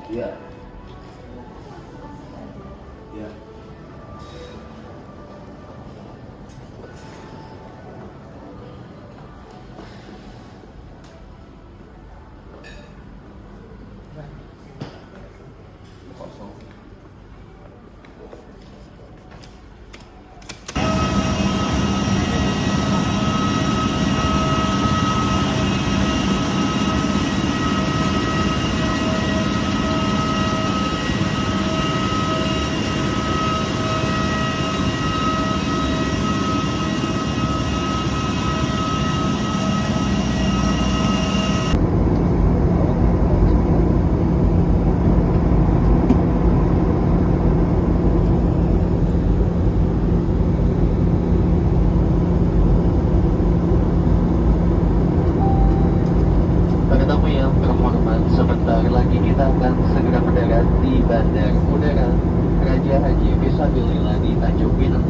Iya. Iya. Kosong. Sebentar lagi kita akan segera mendarat di Bandara Udara Raja Haji Fisabilillah di Tanjung Pinang.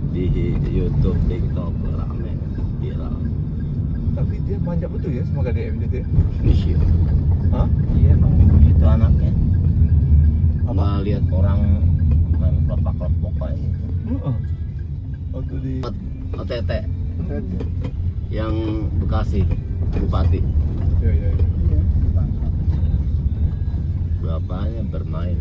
Di YouTube, TikTok rame viral. Tapi dia manja betul ya sama KDM dia. Iya. Hah? Iya emang gitu anaknya. Apa? Nggak lihat orang main kelopak-kelopak aja. Waktu di OTT yang Bekasi Bupati. ya. Bapaknya bermain.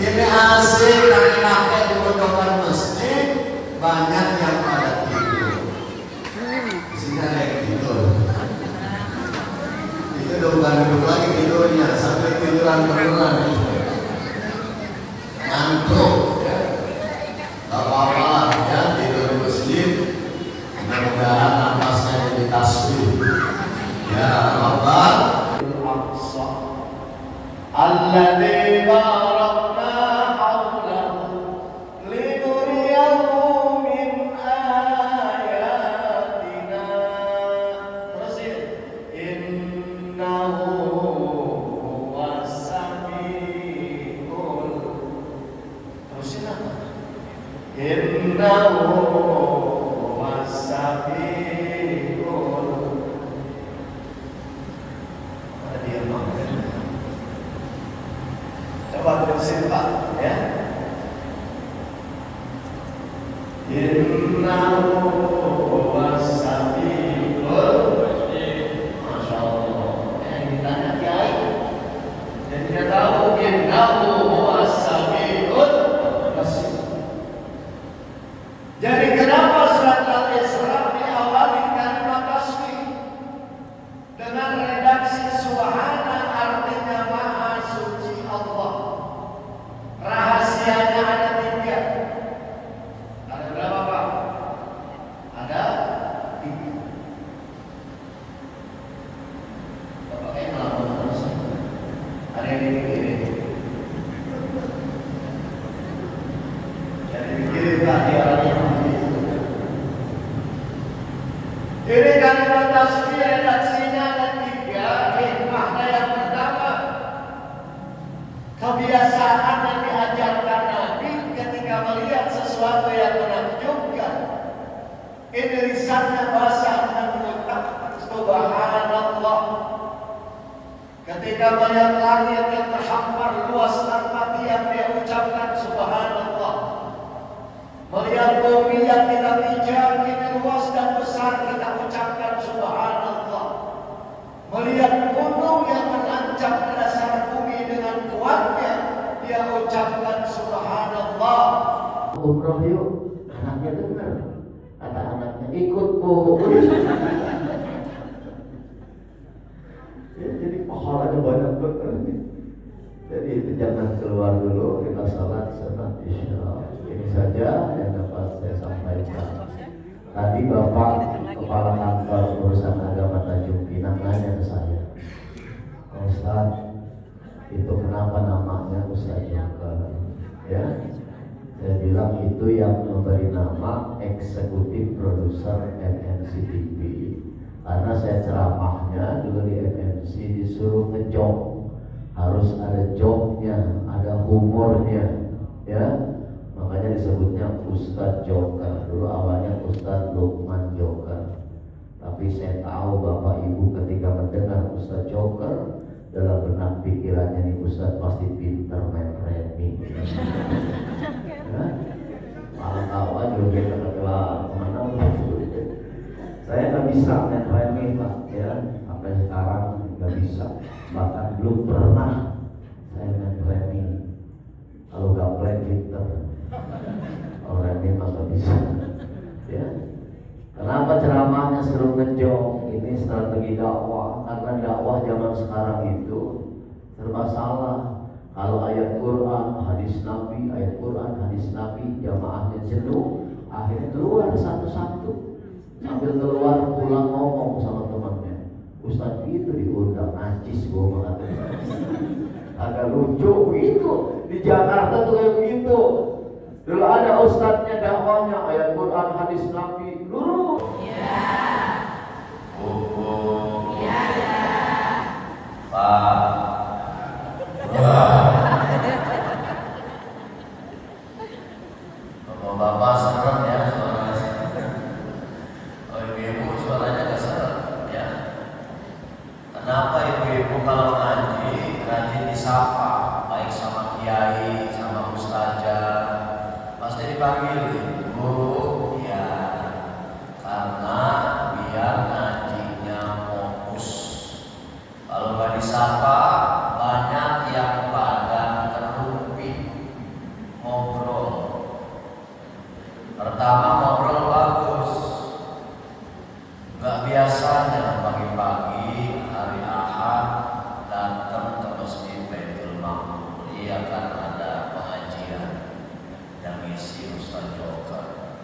Ini asik kakek-kakek di pojokan masjid banyak yang pada tidur. Di sini ada yang tidur. Itu udah bukan duduk lagi tidurnya sampai tiduran beneran. Ngantuk. Ya. Gak apa-apa lah ya tidur di masjid. Mudah-mudahan napasnya jadi tasbih. Ya Allah. Al-Aqsa. Alladzi barakna hawlahu linuriyahu min ayatina. Terus innahu huwas samiul. Terusin apa? Innahu huwas samiul. Dia makan. Coba terusin Pak, ya. Innahu huwas-sami'ul. Masya Allah. Yang ditanya Kiai, dan dia tahu innahu huwas-sami'ul basir. Jadi kenapa surat Al-Isra diawali kalimat tasbih dengan redaksi subhana, artinya maha suci Allah. Rahasianya ada 3. Ada berapa Pak? Ada 3. Bapak kayak ngelamun terus. Ada yang dipikirin. Jadi dipikirin Pak, dia orangnya begitu. Ini kalimat tasbih redaksinya ada 3. Hikmahnya yang pertama, kebiasaan yang sesuatu yang menakjubkan. Ini lisannya basah dan mengucap subhanallah. Ketika melihat langit yang terhampar luas tanpa tiap, dia ucapkan subhanallah. Melihat bumi yang tidak bijak, ini luas dan besar, kita ucapkan subhanallah. Melihat gunung yang menancap ke dasar bumi dengan kuatnya, dia ucapkan subhanallah. Umroh yuk, anaknya dengar. Kata anaknya, ikut bu. Ya, jadi pahalanya banyak banget. Jadi itu jangan keluar dulu, kita salat sunat isya. Ini saja yang dapat saya sampaikan. Tadi Bapak Kepala Kantor Urusan Agama Tanjung Pinang nanya ke saya, Ustaz, itu kenapa namanya Ustaz Joker? Ya, saya bilang itu yang memberi nama eksekutif produser MNC TV. Karena saya ceramahnya dulu di MNC disuruh ngejok, harus ada joknya, ada humornya, ya. Makanya disebutnya Ustadz Joker. Dulu awalnya Ustadz Lukman Joker. Tapi saya tahu Bapak Ibu ketika mendengar Ustadz Joker, dalam benak pikirannya nih Ustadz pasti pinter main remi. Ya? Malah tahu aja kita kelar kemana. Saya nggak bisa main remi Pak, ya. Sampai sekarang nggak bisa. Bahkan belum pernah saya main remi. Kalau gaplek pinter. Kalau remi mah nggak bisa. Ya. Kenapa ceramahnya seru ngejok? Ini strategi dakwah. Karena dakwah zaman sekarang itu serba salah. Kalau ayat Quran, hadis Nabi, ayat Quran, hadis Nabi, jamaahnya jenuh, akhirnya keluar satu-satu. Sambil keluar pulang ngomong sama temannya, Ustadz itu diundang najis gua mengatakan. Agak lucu gitu. Di Jakarta tuh kayak begitu. Dulu ada ustadznya dakwahnya ayat Quran, hadis Nabi, lurus. Iya. Iya. Pak. Wah. Bapak serem ya suaranya. Oh ibu suaranya gak serem ya. Kenapa ibu-ibu kalau ngaji rajin disapa, baik sama kiai, sama ustazah, pasti dipanggil ibu, ya, karena biar ngajinya fokus. Kalau nggak disapa, banyak yang pada terumpi ngobrol. Pertama ngobrol bagus, nggak biasanya pagi-pagi hari Ahad datang ke masjid Baitul Ma'mur, iya kan ada pengajian yang isi Ustaz Joker.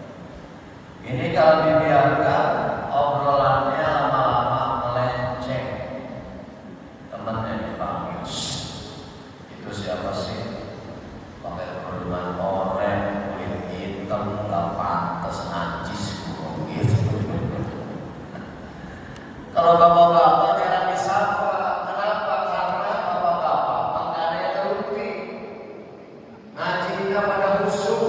Ini kalau dibiarkan obrolannya lama-lama melenceng. Temannya dipanggil, itu siapa sih? Pakai kerudungan oranye, kulit hitam, nggak pantas najis gitu. Kalau bapak-bapak jarang disapa, kenapa? Karena bapak-bapak nggak ada yang terumpi. Ngajinya pada khusyuk,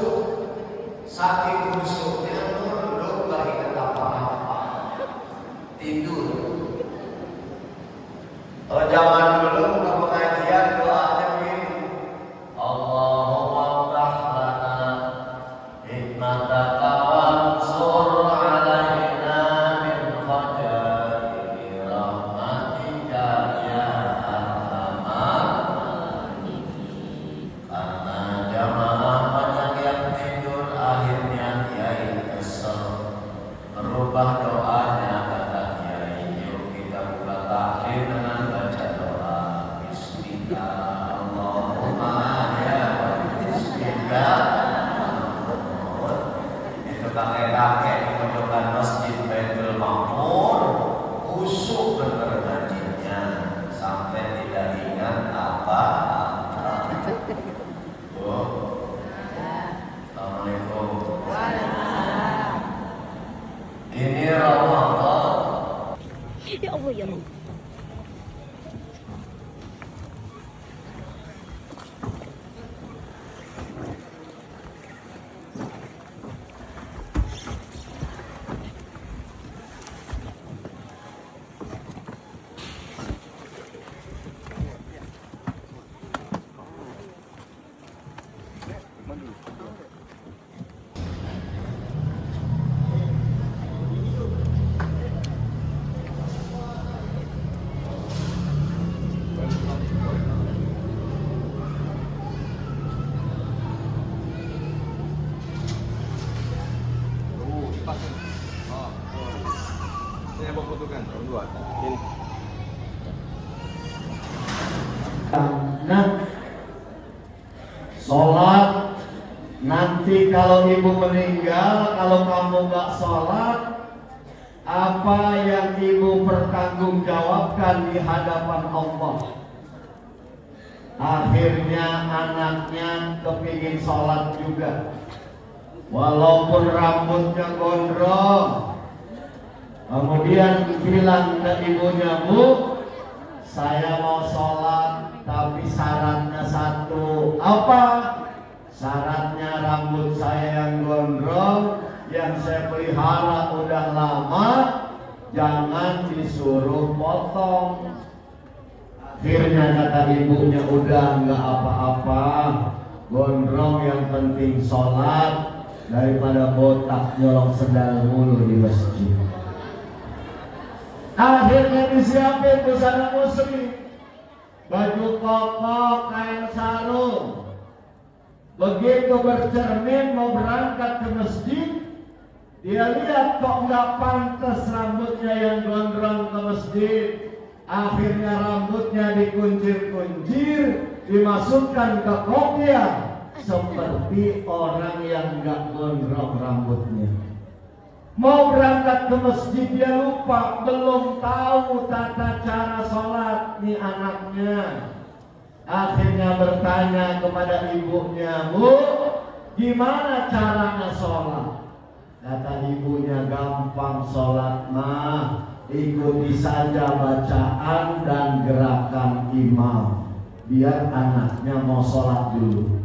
saking khusyuknya duduk lagi kata sholat. Nanti kalau ibu meninggal, kalau kamu gak sholat, apa yang ibu pertanggungjawabkan di hadapan Allah? Akhirnya anaknya kepingin sholat juga, walaupun rambutnya gondrong. Kemudian bilang ke ibunya, Bu, saya mau sholat, tapi syaratnya satu. Apa? Syaratnya rambut saya yang gondrong, yang saya pelihara udah lama, jangan disuruh potong. Akhirnya kata ibunya, udah nggak apa-apa, gondrong yang penting sholat, daripada botak nyolong sendal mulu di masjid. Akhirnya disiapin busana muslim, baju koko, kain sarung. Begitu bercermin mau berangkat ke masjid, dia lihat kok nggak pantas rambutnya yang gondrong ke masjid. Akhirnya rambutnya dikuncir-kuncir, dimasukkan ke kopiah, seperti orang yang nggak gondrong rambutnya. Mau berangkat ke masjid dia lupa, belum tahu tata cara sholat nih anaknya. Akhirnya bertanya kepada ibunya, Bu, gimana caranya sholat? Kata ibunya, gampang sholat mah, ikuti saja bacaan dan gerakan imam, biar anaknya mau sholat dulu.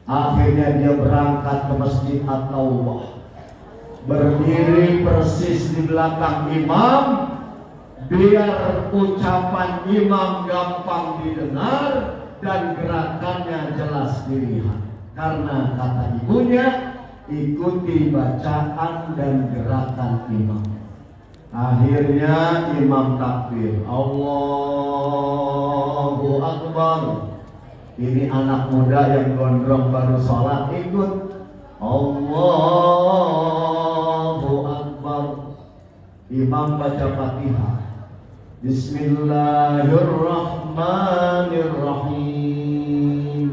Akhirnya dia berangkat ke masjid At-Taubah, berdiri persis di belakang imam, biar ucapan imam gampang didengar dan gerakannya jelas dilihat. Karena kata ibunya, ikuti bacaan dan gerakan imam. Akhirnya imam takbir, Allahu Akbar. Ini anak muda yang gondrong baru sholat ikut, Allahu Akbar. Imam baca Fatihah, Bismillahirrahmanirrahim.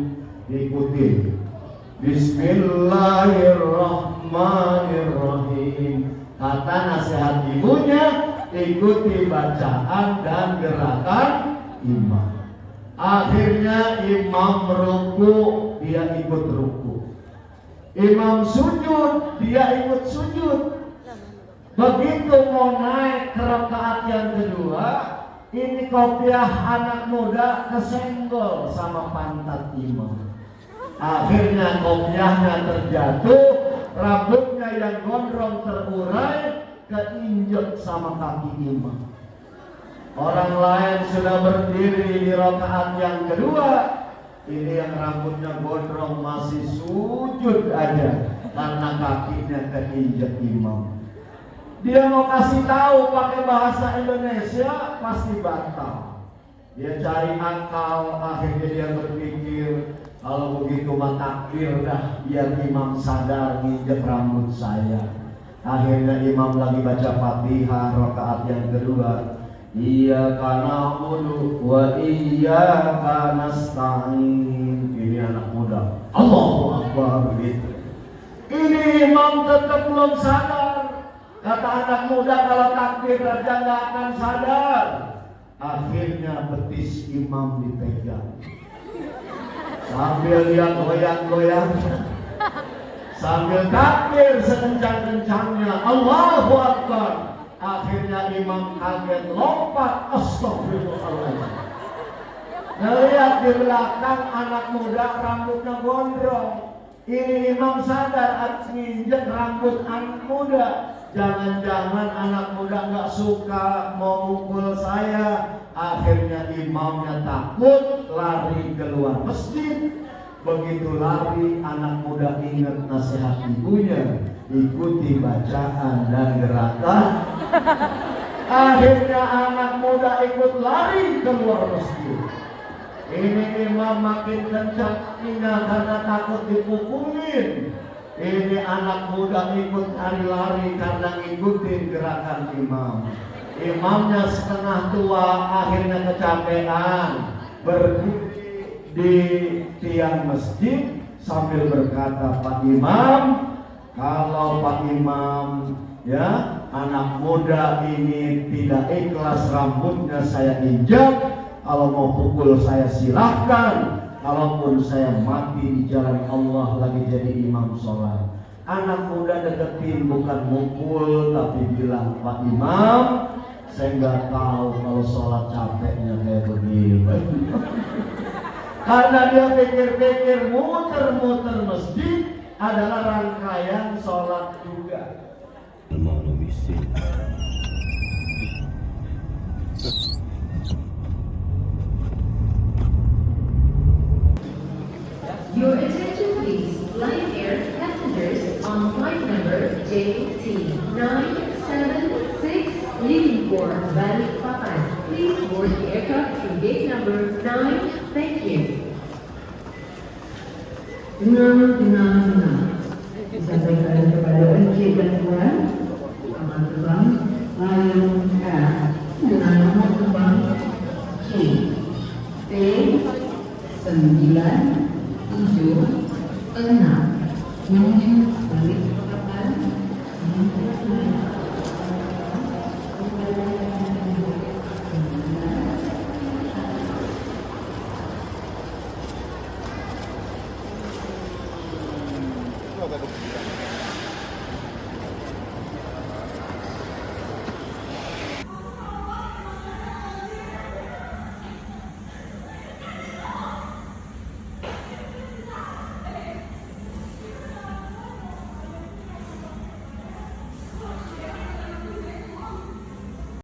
Ikuti, Bismillahirrahmanirrahim. Kata nasihat ibunya, ikuti bacaan dan gerakan imam. Akhirnya imam ruku, dia ikut ruku. Imam sujud, dia ikut sujud. Begitu mau naik ke rakaat yang kedua, ini kopiah anak muda kesenggol sama pantat imam. Akhirnya kopiahnya terjatuh, rambutnya yang gondrong terurai, keinjek sama kaki imam. Orang lain sudah berdiri di rakaat yang kedua, ini yang rambutnya gondrong masih sujud aja karena kakinya keinjek imam. Dia mau kasih tahu pakai bahasa Indonesia, pasti batal. Dia cari akal, akhirnya dia berpikir, kalau begitu mah takbir dah, biar imam sadar nginjek rambut saya. Akhirnya imam lagi baca Fatihah rakaat yang kedua, Iyyaka na'budu wa iyyaka nasta'in. Ini anak muda, Allahu Akbar gitu. Ini imam tetap belum sadar. Kata anak muda, kalau takbir aja nggak akan sadar. Akhirnya betis imam dipegang, sambil dia goyang-goyang, sambil takbir sekencang-kencangnya, Allahu Akbar. Akhirnya imam kaget, lompat, astagfirullahaladzim. Ngelihat di belakang anak muda rambutnya gondrong. Ini imam sadar nginjek rambut anak muda. Jangan-jangan anak muda nggak suka mau mukul saya. Akhirnya imamnya takut, lari keluar masjid. Begitu lari, anak muda ingat nasihat ibunya, ikuti bacaan dan gerakan. Akhirnya anak muda ikut lari keluar masjid. Ini imam makin kencang karena takut dipukulin. Ini anak muda ikut lari karena ngikutin gerakan imam. Imamnya setengah tua, akhirnya kecapean, berdiri di tiang masjid, sambil berkata, Pak Imam, kalau Pak Imam ya anak muda ini tidak ikhlas rambutnya saya injak, kalau mau pukul saya silahkan, kalaupun saya mati di jalan Allah lagi jadi imam sholat. Anak muda deketin bukan mukul tapi bilang, Pak Imam, saya nggak tahu kalau sholat capeknya kayak begini. Karena dia pikir-pikir muter-muter masjid adalah rangkaian sholat juga. Your attention please, Lion Air passengers on flight number JT976 leaving for Balikpapan. Please board the aircraft through gate number 9. Thank you. Dengar. Disampaikan kepada Encik dan Tuan, selamat terbang Lion Air dengan nomor terbang T976 menuju Balikpapan. Kau tak ada